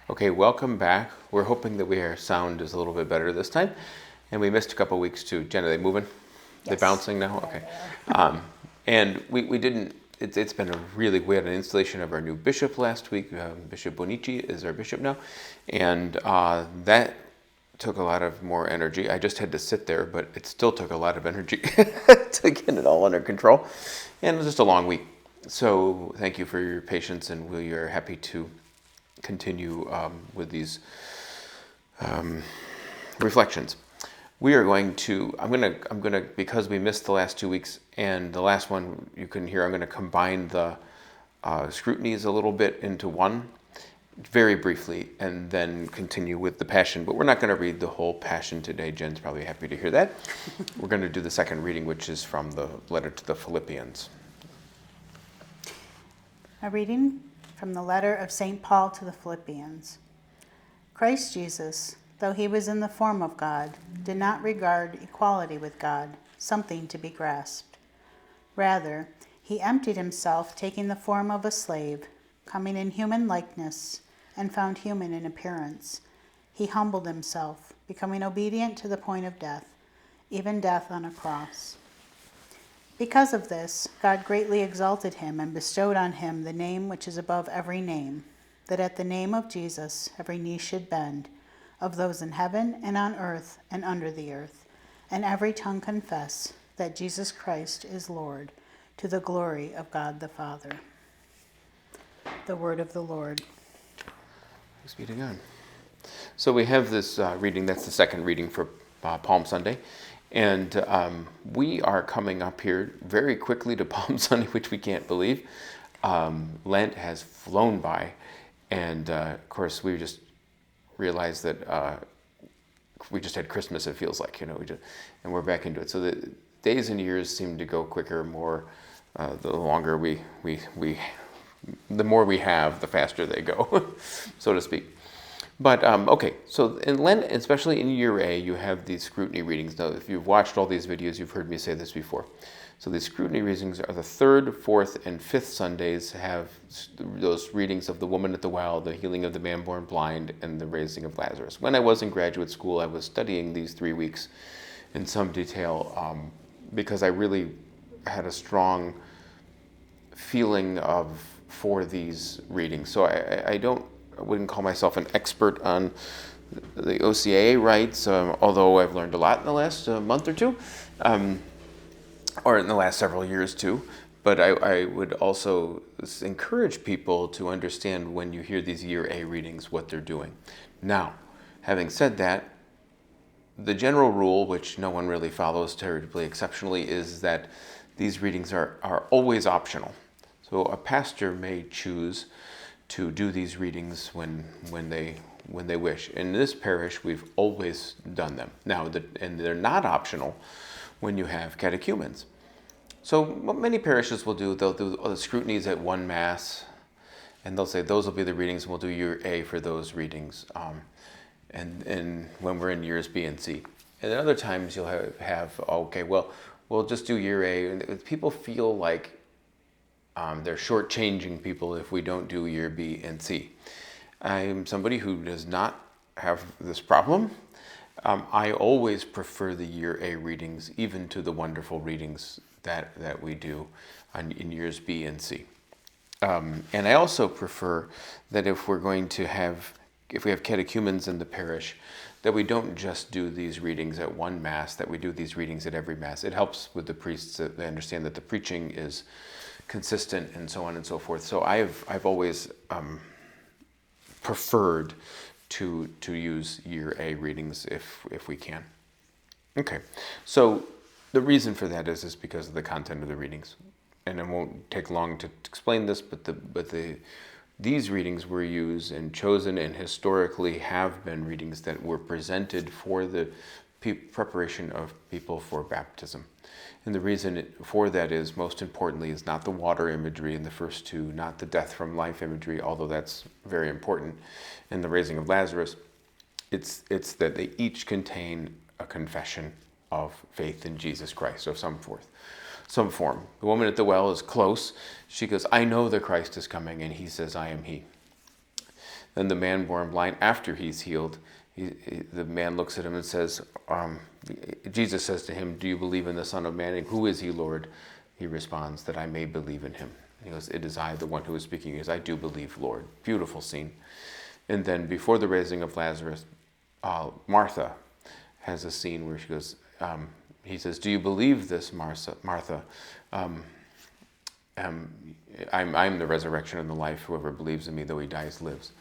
Okay, welcome back. We're hoping that our sound is a little bit better this time. And we missed a couple weeks too. Jen, are they moving? They Yes. bouncing now? Yeah, Okay. they are. And we didn't, it's been we had an installation of our new bishop last week. Bishop Bonici is our bishop now. And that took a lot of more energy. I just had to sit there, but it still took a lot of energy to get it all under control. And it was just a long week. So thank you for your patience, and we are happy to continue with these reflections. We are going to, I'm gonna, because we missed the last 2 weeks and the last one you can hear, I'm gonna combine the scrutinies a little bit into one, very briefly, and then continue with the Passion. But we're not gonna read the whole Passion today. Jen's probably happy to hear that. We're gonna do the second reading, which is from the letter to the Philippians. A reading from the letter of St. Paul to the Philippians. Christ Jesus, though he was in the form of God, did not regard equality with God something to be grasped. Rather, he emptied himself, taking the form of a slave, coming in human likeness, and found human in appearance. He humbled himself, becoming obedient to the point of death, even death on a cross. Because of this, God greatly exalted him and bestowed on him the name which is above every name, that at the name of Jesus every knee should bend, of those in heaven and on earth and under the earth, and every tongue confess that Jesus Christ is Lord, to the glory of God the Father. The word of the Lord. Thanks be to God. So we have this reading, that's the second reading for Palm Sunday. And we are coming up here very quickly to Palm Sunday, which we can't believe. Lent has flown by. And of course, we just realized that we just had Christmas, it feels like, and we're back into it. So the days and years seem to go quicker, more, the longer the more we have, the faster they go, so to speak. But, okay, so in Lent, especially in Year A, you have these scrutiny readings. Now, if you've watched all these videos, you've heard me say this before. So these scrutiny readings are the third, fourth, and fifth Sundays have those readings of the woman at the well, the healing of the man born blind, and the raising of Lazarus. When I was in graduate school, I was studying these 3 weeks in some detail because I really had a strong feeling for these readings. So I wouldn't call myself an expert on the OCAA rites, although I've learned a lot in the last month or two, or in the last several years too. But I would also encourage people to understand when you hear these Year A readings, what they're doing. Now, having said that, the general rule, which no one really follows terribly exceptionally, is that these readings are always optional. So a pastor may choose to do these readings when they wish. In this parish, we've always done them. Now, and they're not optional when you have catechumens. So what many parishes will do, they'll do the scrutinies at one Mass, and they'll say those will be the readings, and we'll do Year A for those readings, and when we're in Years B and C. And then other times you'll have okay, well, we'll just do Year A. And people feel like they're shortchanging people if we don't do Year B and C. I'm somebody who does not have this problem. I always prefer the Year A readings, even to the wonderful readings that we do in Years B and C. And I also prefer that if we have catechumens in the parish, that we don't just do these readings at one Mass, that we do these readings at every Mass. It helps with the priests that they understand that the preaching is consistent and so on and so forth. So I've always preferred to use Year A readings if we can. Okay, so the reason for that is because of the content of the readings, and it won't take long to explain this. But these readings were used and chosen, and historically have been readings that were presented for the preparation of people for baptism. And the reason for that is, most importantly, is not the water imagery in the first two, not the death from life imagery, although that's very important, and the raising of Lazarus. It's that they each contain a confession of faith in Jesus Christ of some form. The woman at the well is close. She goes, I know the Christ is coming, and he says, I am he. Then the man born blind, after he's healed, the man looks at him and says, Jesus says to him, do you believe in the Son of Man? And who is he, Lord? He responds, that I may believe in him. He goes, it is I, the one who is speaking. He goes, I do believe, Lord. Beautiful scene. And then before the raising of Lazarus, Martha has a scene where she goes, he says, do you believe this, Martha? I'm the resurrection and the life. Whoever believes in me, though he dies, lives.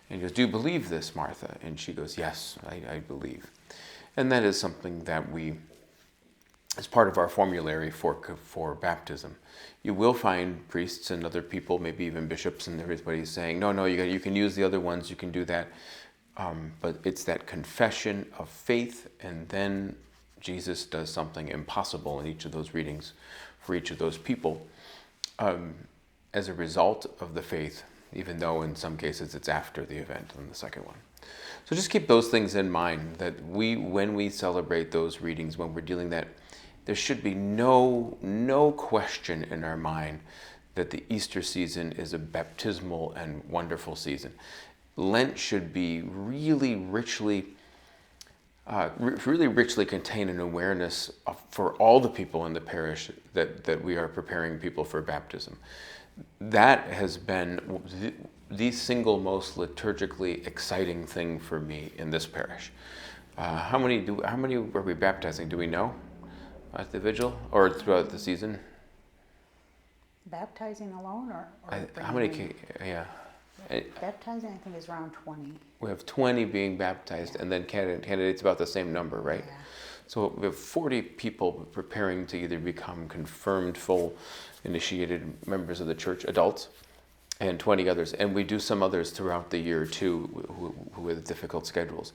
And he goes, do you believe this, Martha? And she goes, yes, I believe. And that is something that as part of our formulary for baptism. You will find priests and other people, maybe even bishops and everybody saying, no, you can use the other ones, you can do that. But it's that confession of faith, and then Jesus does something impossible in each of those readings for each of those people as a result of the faith, even though in some cases it's after the event on the second one. So just keep those things in mind, that when we celebrate those readings, when we're dealing that, there should be no question in our mind that the Easter season is a baptismal and wonderful season. Lent should be really richly contain an awareness for all the people in the parish that we are preparing people for baptism. That has been the single most liturgically exciting thing for me in this parish. How many are we baptizing? Do we know at the vigil or throughout the season? Baptizing alone or How many? Yeah. Baptizing, I think, is around 20. We have 20 being baptized, and then candidates about the same number, right? Yeah. So we have 40 people preparing to either become confirmed, full, initiated members of the church, adults, and 20 others. And we do some others throughout the year, too, who with difficult schedules.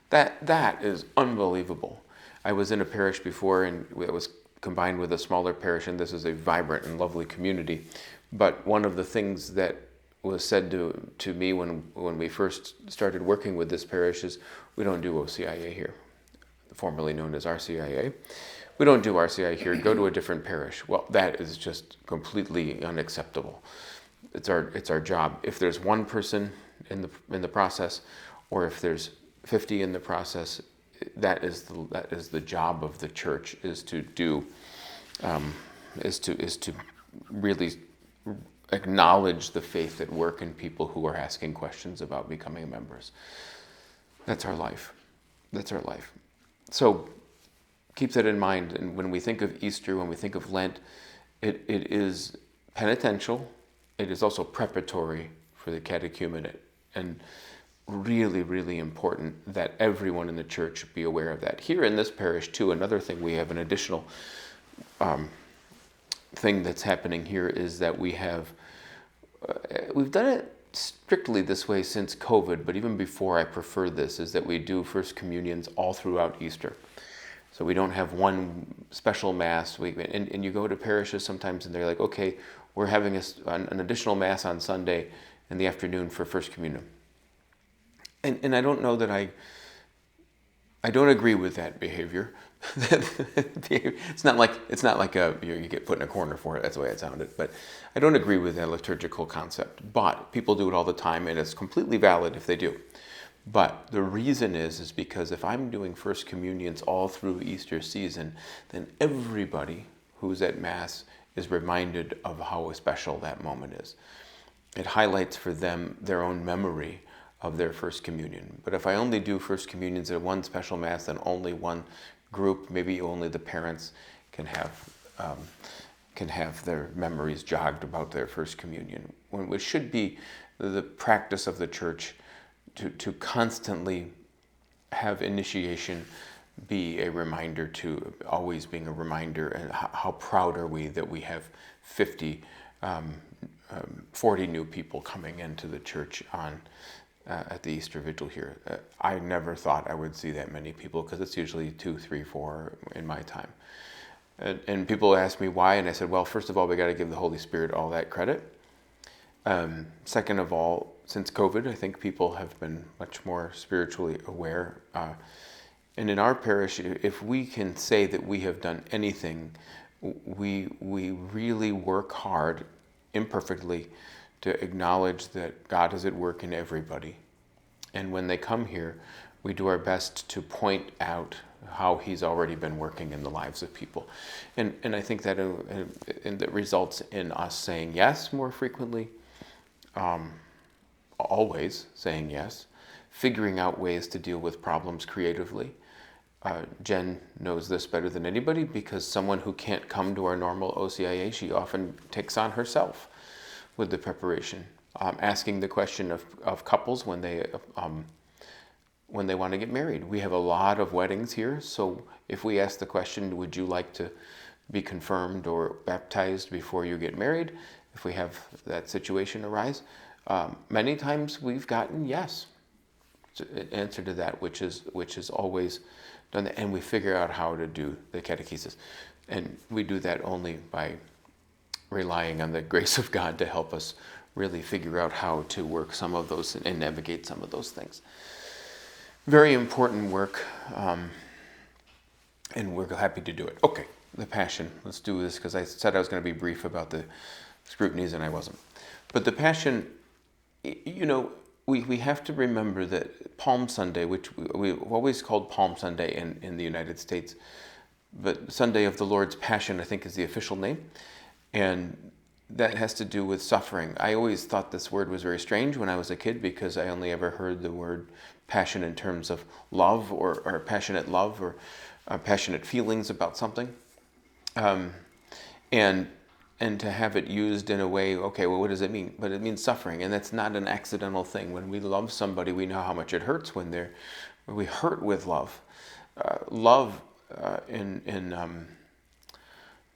That is unbelievable. I was in a parish before, and it was combined with a smaller parish, and this is a vibrant and lovely community. But one of the things that was said to me when we first started working with this parish is, we don't do OCIA here, formerly known as RCIA. We don't do RCIA here, go to a different parish. Well, that is just completely unacceptable. It's our job. If there's one person in the process, or if there's 50 in the process, that is the job of the church, is to really acknowledge the faith at work in people who are asking questions about becoming members. That's our life. That's our life. So keep that in mind. And when we think of Easter, when we think of Lent, it is penitential. It is also preparatory for the catechumenate. And really, really important that everyone in the church be aware of that. Here in this parish, too, another thing, we have an additional thing that's happening here is that we've done it strictly this way since COVID, but even before I prefer this, is that we do First Communions all throughout Easter. So we don't have one special Mass. And you go to parishes sometimes and they're like, okay, we're having an additional Mass on Sunday in the afternoon for First Communion. And I don't know that I don't agree with that behavior. It's not like you get put in a corner for it. That's the way it sounded. But I don't agree with that liturgical concept. But people do it all the time, and it's completely valid if they do. But the reason is because if I'm doing First Communions all through Easter season, then everybody who's at Mass is reminded of how special that moment is. It highlights for them their own memory of their First Communion. But if I only do First Communions at one special Mass, then only one group, maybe only the parents, can have their memories jogged about their First Communion. When it should be the practice of the Church to constantly have initiation be a reminder, to always being a reminder, and how proud are we that we have 40 new people coming into the church at the Easter Vigil here. I never thought I would see that many people, because it's usually 2, 3, 4 in my time. And people ask me why, and I said, well, first of all, we got to give the Holy Spirit all that credit. Second of all, since COVID, I think people have been much more spiritually aware. And in our parish, if we can say that we have done anything, we really work hard, imperfectly, to acknowledge that God is at work in everybody. And when they come here, we do our best to point out how he's already been working in the lives of people. And I think that that results in us saying yes more frequently, always saying yes, figuring out ways to deal with problems creatively. Jen knows this better than anybody, because someone who can't come to our normal OCIA, she often takes on herself with the preparation, asking the question of couples when they want to get married. We have a lot of weddings here, so if we ask the question, would you like to be confirmed or baptized before you get married, if we have that situation arise, many times we've gotten yes, answer to that, which is always done, and we figure out how to do the catechesis. And we do that only by relying on the grace of God to help us really figure out how to work some of those and navigate some of those things. Very important work, and we're happy to do it. Okay, the Passion. Let's do this, because I said I was going to be brief about the scrutinies, and I wasn't. But the Passion, we have to remember that Palm Sunday, which we've always called Palm Sunday in the United States, but Sunday of the Lord's Passion, I think, is the official name. And that has to do with suffering. I always thought this word was very strange when I was a kid, because I only ever heard the word passion in terms of love or passionate love or passionate feelings about something. And to have it used in a way, okay, well, what does it mean? But it means suffering, and that's not an accidental thing. When we love somebody, we know how much it hurts when we hurt with love. Love in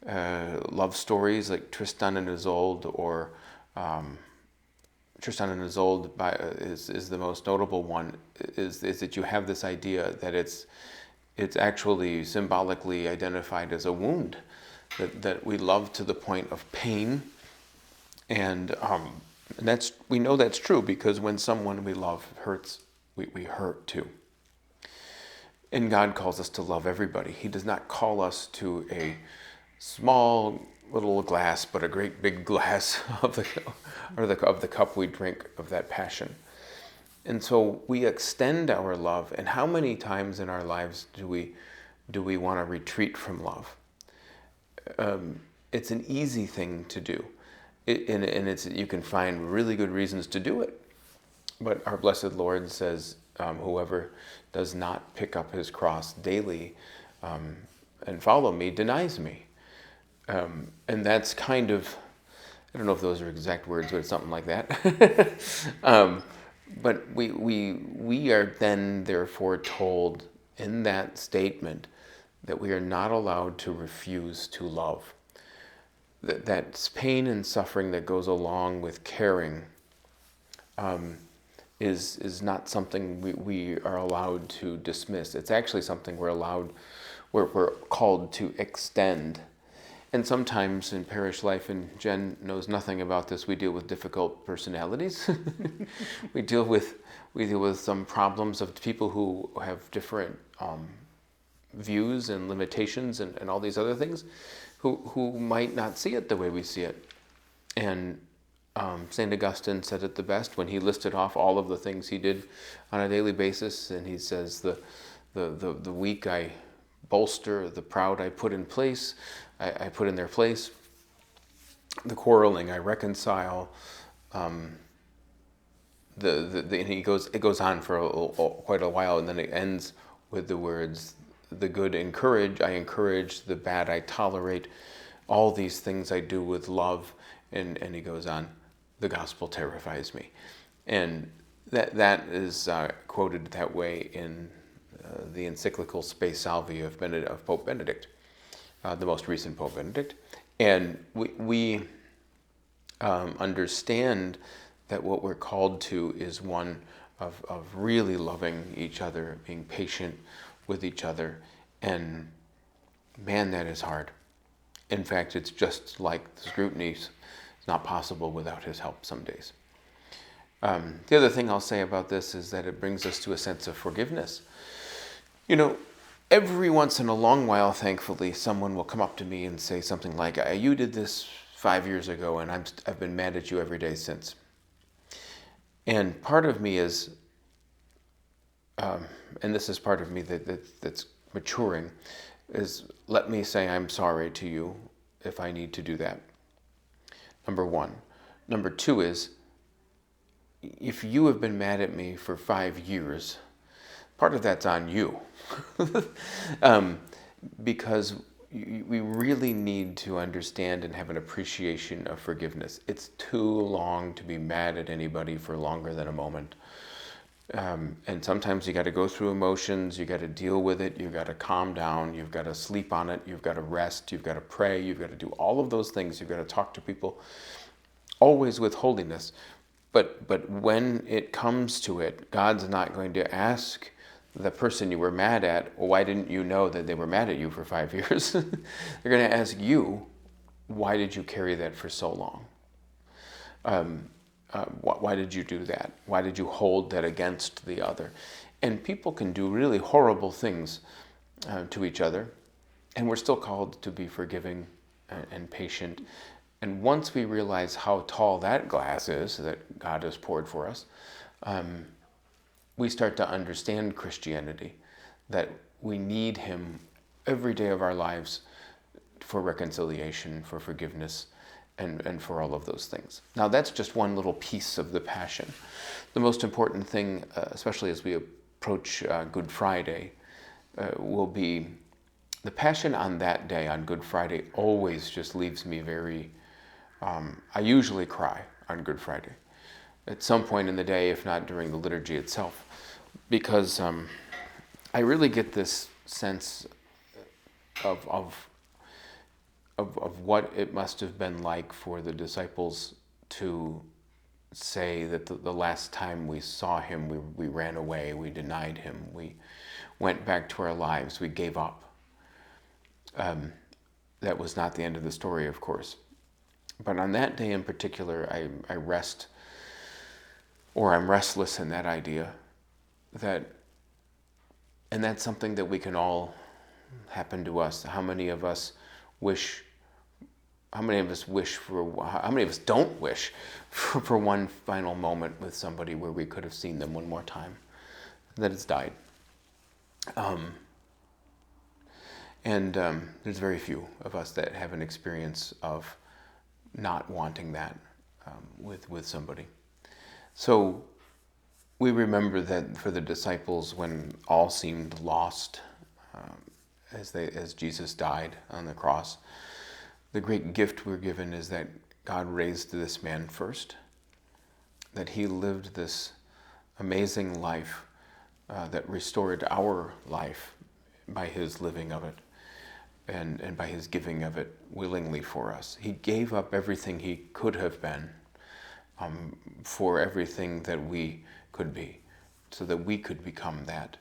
love stories like Tristan and Isolde, or Tristan and Isolde is the most notable one. Is that you have this idea that it's actually symbolically identified as a wound, that we love to the point of pain, and we know that's true, because when someone we love hurts, we hurt too. And God calls us to love everybody. He does not call us to a small little glass, but a great big glass of the cup we drink of that passion. And so we extend our love. And how many times in our lives do we want to retreat from love? It's an easy thing to do, and you can find really good reasons to do it. But our blessed Lord says, whoever does not pick up his cross daily and follow me denies me. And that's kind of, I don't know if those are exact words, but it's something like that. But we are then therefore told in that statement that we are not allowed to refuse to love. That pain and suffering that goes along with caring is not something we are allowed to dismiss. It's actually something we're called to extend. And sometimes in parish life, and Jen knows nothing about this, we deal with difficult personalities. we deal with some problems of people who have different views and limitations and all these other things, who might not see it the way we see it. And St. Augustine said it the best when he listed off all of the things he did on a daily basis, and he says, the weak I bolster, the proud I put in place, I put in their place, the quarreling I reconcile, and it goes on for quite a while, and then it ends with the words, the good I encourage, the bad I tolerate, all these things I do with love, and he goes on, the gospel terrifies me. And that is quoted that way in the encyclical Spe Salvi of Pope Benedict, the most recent Pope Benedict. And we understand that what we're called to is one of really loving each other, being patient with each other. And man, that is hard. In fact, it's just like the scrutinies. It's not possible without his help some days. The other thing I'll say about this is that it brings us to a sense of forgiveness. Every once in a long while, thankfully, someone will come up to me and say something like, you did this 5 years ago, and I've been mad at you every day since. And part of me is, and this is part of me that's maturing, is let me say I'm sorry to you if I need to do that. Number one. Number two is, if you have been mad at me for 5 years, part of that's on you. Because we really need to understand and have an appreciation of forgiveness. It's too long to be mad at anybody for longer than a moment. And sometimes you got to go through emotions, you got to deal with it, you got to calm down, you've got to sleep on it, you've got to rest, you've got to pray, you've got to do all of those things, you've got to talk to people, always with holiness. But when it comes to it, God's not going to ask the person you were mad at, well, why didn't you know that they were mad at you for 5 years? They're going to ask you, why did you carry that for so long? Why did you do that? Why did you hold that against the other? And people can do really horrible things to each other, and we're still called to be forgiving and patient. And once we realize how tall that glass is that God has poured for us, we start to understand Christianity, that we need Him every day of our lives for reconciliation, for forgiveness, and for all of those things. Now, that's just one little piece of the Passion. The most important thing, especially as we approach Good Friday, will be the Passion on that day, on Good Friday, always just leaves me very... I usually cry on Good Friday at some point in the day, if not during the liturgy itself, because I really get this sense of what it must have been like for the disciples to say that the last time we saw Him, we ran away, we denied Him, we went back to our lives, we gave up. That was not the end of the story, of course. But on that day in particular, I rest, or I'm restless in that idea, and that's something that we can all happen to us. How many of us don't wish for one final moment with somebody where we could have seen them one more time, that it's died? There's very few of us that have an experience of not wanting that with somebody. So we remember that for the disciples, when all seemed lost, as Jesus died on the cross, the great gift we're given is that God raised this man first, that He lived this amazing life that restored our life by His living of it. And by His giving of it willingly for us. He gave up everything He could have been for everything that we could be, so that we could become that.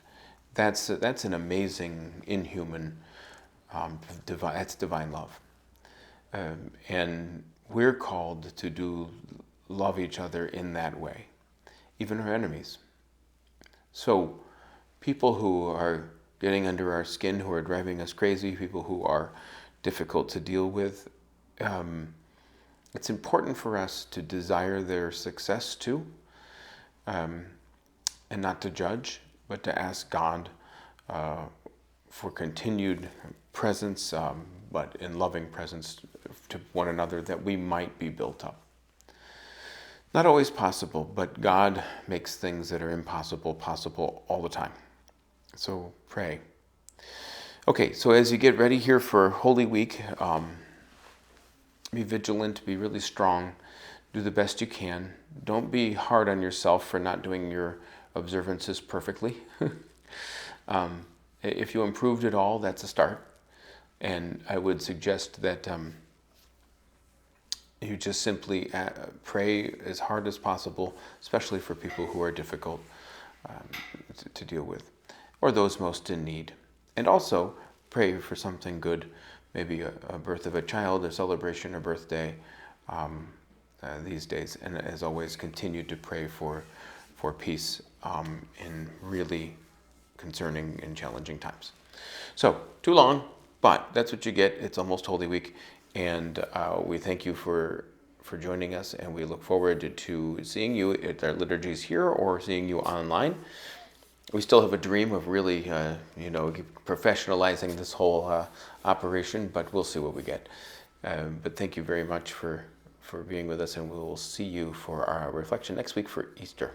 That's an amazing, inhuman, that's divine love. And we're called to love each other in that way, even our enemies. So people who are getting under our skin, who are driving us crazy, people who are difficult to deal with, it's important for us to desire their success too, and not to judge, but to ask God for continued presence, but in loving presence to one another, that we might be built up. Not always possible, but God makes things that are impossible possible all the time. So pray. Okay, so as you get ready here for Holy Week, be vigilant, be really strong, do the best you can. Don't be hard on yourself for not doing your observances perfectly. If you improved at all, that's a start. And I would suggest that you just simply pray as hard as possible, especially for people who are difficult to deal with, or those most in need. And also pray for something good, maybe a birth of a child, a celebration, a birthday these days. And as always, continue to pray for peace in really concerning and challenging times. So, too long, but that's what you get. It's almost Holy Week. And we thank you for joining us, and we look forward to seeing you at our liturgies here or seeing you online. We still have a dream of really, professionalizing this whole operation, but we'll see what we get. But thank you very much for being with us, and we will see you for our reflection next week for Easter.